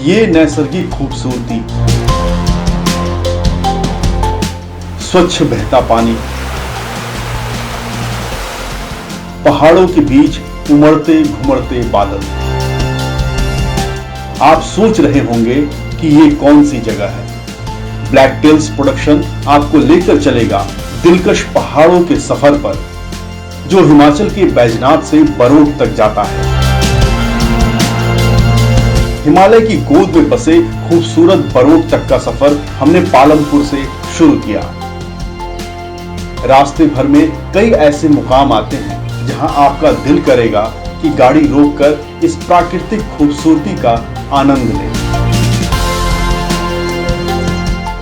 ये नैसर्गिक खूबसूरती, स्वच्छ बहता पानी, पहाड़ों के बीच उमड़ते घुमड़ते बादल। आप सोच रहे होंगे कि ये कौन सी जगह है। ब्लैक टेल्स प्रोडक्शन आपको लेकर चलेगा दिलकश पहाड़ों के सफर पर, जो हिमाचल के बैजनाथ से बरोट तक जाता है। हिमालय की गोद में बसे खूबसूरत बरोट तक का सफर हमने पालमपुर से शुरू किया। रास्ते भर में कई ऐसे मुकाम आते हैं जहां आपका दिल करेगा कि गाड़ी रोककर इस प्राकृतिक खूबसूरती का आनंद लें।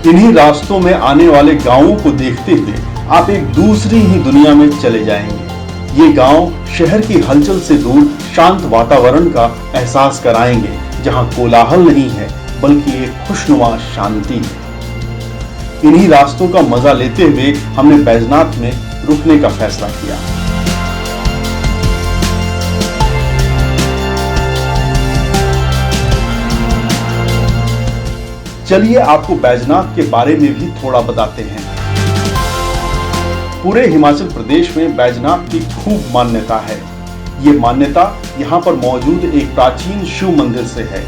इन्हीं रास्तों में आने वाले गांवों को देखते हुए आप एक दूसरी ही दुनिया में चले जाएंगे। ये गांव शहर की हलचल से दूर शांत वातावरण का एहसास कराएंगे, जहां कोलाहल नहीं है बल्कि एक खुशनुमा शांति है। इन्हीं रास्तों का मजा लेते हुए हमने बैजनाथ में रुकने का फैसला किया। चलिए आपको बैजनाथ के बारे में भी थोड़ा बताते हैं। पूरे हिमाचल प्रदेश में बैजनाथ की खूब मान्यता है। ये मान्यता यहाँ पर मौजूद एक प्राचीन शिव मंदिर से है।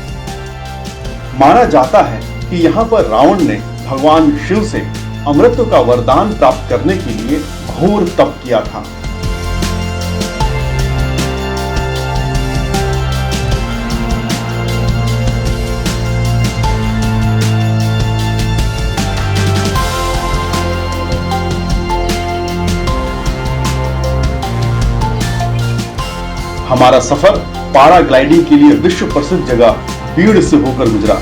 माना जाता है कि यहाँ पर रावण ने भगवान शिव से अमृत का वरदान प्राप्त करने के लिए घोर तप किया था। हमारा सफर पैराग्लाइडिंग के लिए विश्व प्रसिद्ध जगह बीड़ से होकर गुजरा।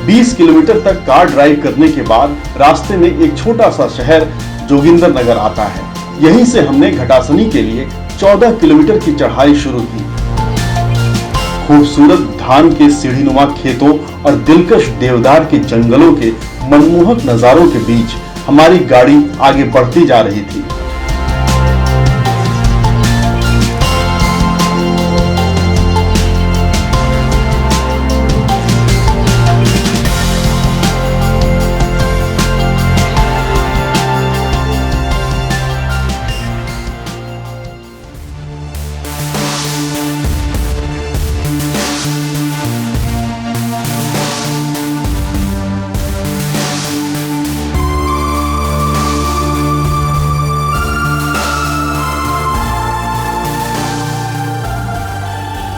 20 किलोमीटर तक कार ड्राइव करने के बाद रास्ते में एक छोटा सा शहर जोगिंदर नगर आता है। यहीं से हमने घटासनी के लिए 14 किलोमीटर की चढ़ाई शुरू की। खूबसूरत धान के सीढ़ीनुमा खेतों और दिलकश देवदार के जंगलों के मनमोहक नजारों के बीच हमारी गाड़ी आगे बढ़ती जा रही थी।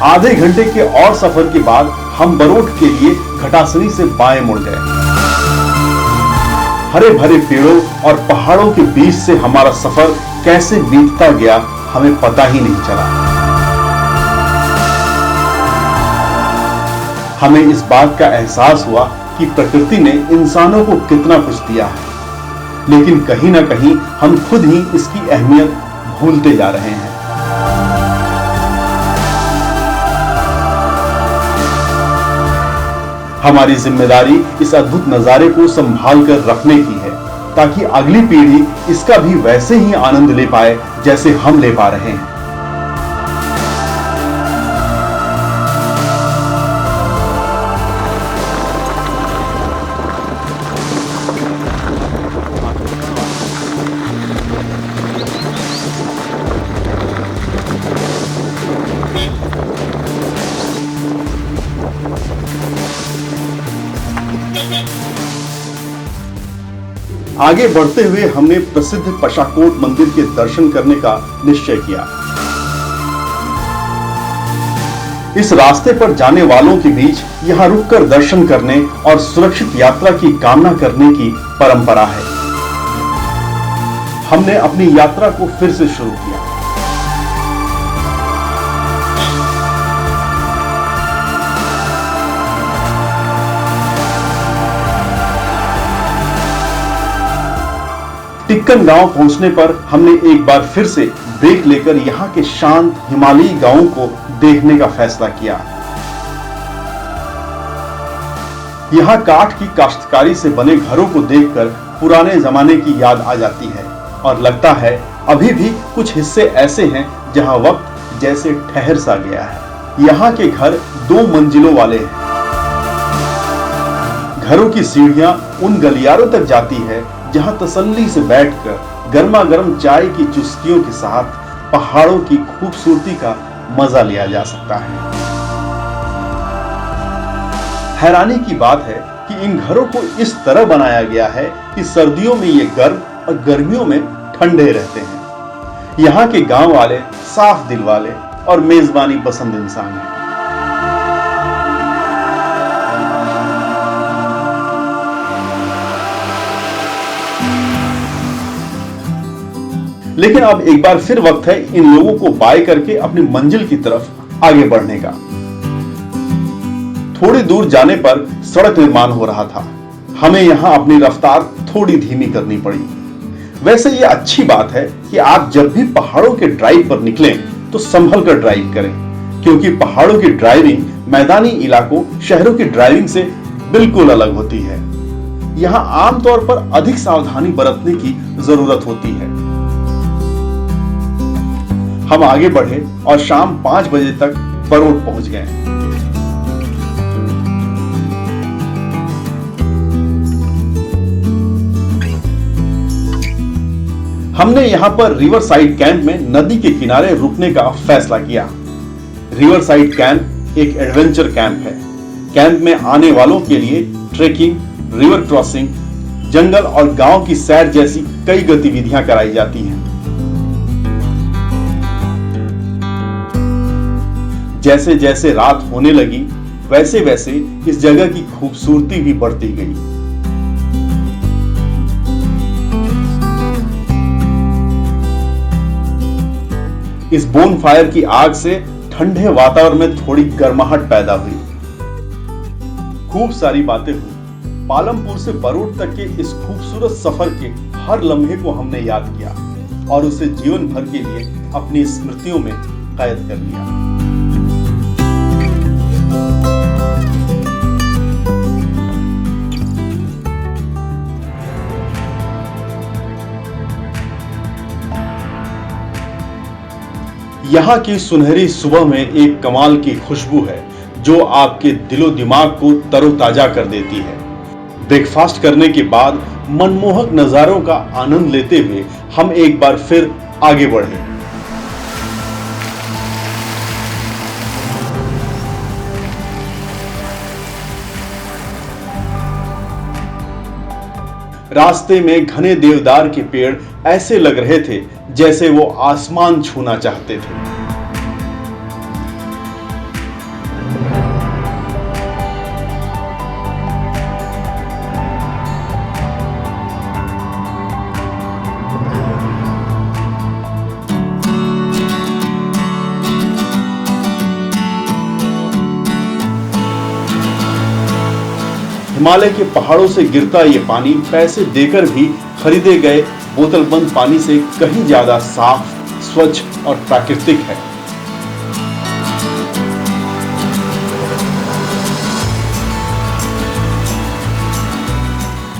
आधे घंटे के और सफर के बाद हम बरोट के लिए घटासनी से बाएं मुड़ गए। हरे भरे पेड़ों और पहाड़ों के बीच से हमारा सफर कैसे बीतता गया हमें पता ही नहीं चला। हमें इस बात का एहसास हुआ कि प्रकृति ने इंसानों को कितना कुछ दिया है, लेकिन कहीं ना कहीं हम खुद ही इसकी अहमियत भूलते जा रहे हैं। हमारी जिम्मेदारी इस अद्भुत नजारे को संभाल कर रखने की है, ताकि अगली पीढ़ी इसका भी वैसे ही आनंद ले पाए जैसे हम ले पा रहे हैं। आगे बढ़ते हुए हमने प्रसिद्ध पशाकोट मंदिर के दर्शन करने का निश्चय किया। इस रास्ते पर जाने वालों के बीच यहां रुककर दर्शन करने और सुरक्षित यात्रा की कामना करने की परंपरा है। हमने अपनी यात्रा को फिर से शुरू किया। टिक्कन गांव पहुंचने पर हमने एक बार फिर से ब्रेक लेकर यहां के शांत हिमालयी गांवों को देखने का फैसला किया। यहां काठ की काश्तकारी से बने घरों को देखकर पुराने जमाने की याद आ जाती है और लगता है अभी भी कुछ हिस्से ऐसे हैं जहां वक्त जैसे ठहर सा गया है। यहाँ के घर 2 मंजिलों वाले हैं। घरों की सीढ़ियां उन गलियारों तक जाती है जहां तसल्ली से बैठकर गर्मा गर्म चाय की चुस्कियों के साथ पहाड़ों की खूबसूरती का मजा लिया जा सकता है। हैरानी की बात है कि इन घरों को इस तरह बनाया गया है कि सर्दियों में ये गर्म और गर्मियों में ठंडे रहते हैं। यहाँ के गांव वाले साफ दिल वाले और मेजबानी पसंद इंसान हैं। लेकिन अब एक बार फिर वक्त है इन लोगों को बाय करके अपनी मंजिल की तरफ आगे बढ़ने का। थोड़ी दूर जाने पर सड़क निर्माण हो रहा था। हमें यहां अपनी रफ्तार थोड़ी धीमी करनी पड़ी। वैसे यह अच्छी बात है कि आप जब भी पहाड़ों के ड्राइव पर निकलें तो संभल कर ड्राइव करें, क्योंकि पहाड़ों की ड्राइविंग मैदानी इलाकों शहरों की ड्राइविंग से बिल्कुल अलग होती है। यहां आमतौर पर अधिक सावधानी बरतने की जरूरत होती है। हम आगे बढ़े और शाम 5 बजे तक बरोड पहुंच गए। हमने यहां पर रिवर साइड कैंप में नदी के किनारे रुकने का फैसला किया। रिवर साइड कैंप एक एडवेंचर कैंप है। कैंप में आने वालों के लिए ट्रेकिंग, रिवर क्रॉसिंग, जंगल और गांव की सैर जैसी कई गतिविधियां कराई जाती हैं। जैसे जैसे रात होने लगी वैसे वैसे इस जगह की खूबसूरती भी बढ़ती गई। इस बोनफायर की आग से ठंडे वातावरण में थोड़ी गर्माहट पैदा हुई। खूब सारी बातें हुई। पालमपुर से बरोड तक के इस खूबसूरत सफर के हर लम्हे को हमने याद किया और उसे जीवन भर के लिए अपनी स्मृतियों में कैद कर लिया। यहाँ की सुनहरी सुबह में एक कमाल की खुशबू है जो आपके दिलो दिमाग को तरोताजा कर देती है। ब्रेकफास्ट करने के बाद मनमोहक नजारों का आनंद लेते हुए हम एक बार फिर आगे बढ़े। रास्ते में घने देवदार के पेड़ ऐसे लग रहे थे जैसे वो आसमान छूना चाहते थे। हिमालय के पहाड़ों से गिरता ये पानी पैसे देकर भी खरीदे गए बोतल बंद पानी से कहीं ज्यादा साफ, स्वच्छ और प्राकृतिक है।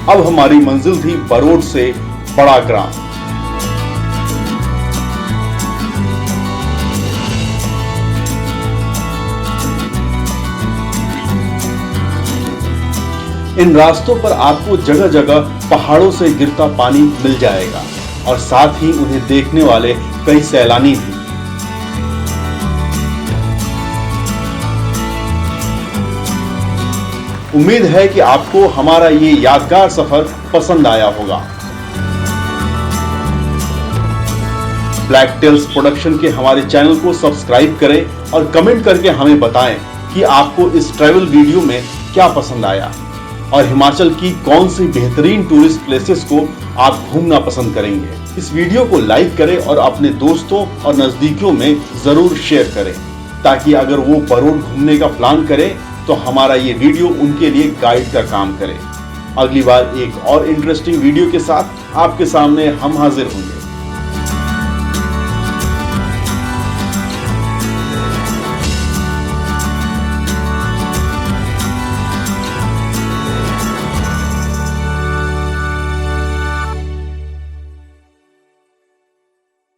अब हमारी मंजिल थी बरोड से बड़ा ग्राम। इन रास्तों पर आपको जगह जगह पहाड़ों से गिरता पानी मिल जाएगा और साथ ही उन्हें देखने वाले कई सैलानी भी। उम्मीद है कि आपको हमारा ये यादगार सफर पसंद आया होगा। ब्लैक टेल्स प्रोडक्शन के हमारे चैनल को सब्सक्राइब करें और कमेंट करके हमें बताएं कि आपको इस ट्रैवल वीडियो में क्या पसंद आया और हिमाचल की कौन सी बेहतरीन टूरिस्ट प्लेसेस को आप घूमना पसंद करेंगे। इस वीडियो को लाइक करें और अपने दोस्तों और नजदीकियों में जरूर शेयर करें ताकि अगर वो बरोड घूमने का प्लान करें तो हमारा ये वीडियो उनके लिए गाइड का काम करे। अगली बार एक और इंटरेस्टिंग वीडियो के साथ आपके सामने हम हाजिर होंगे।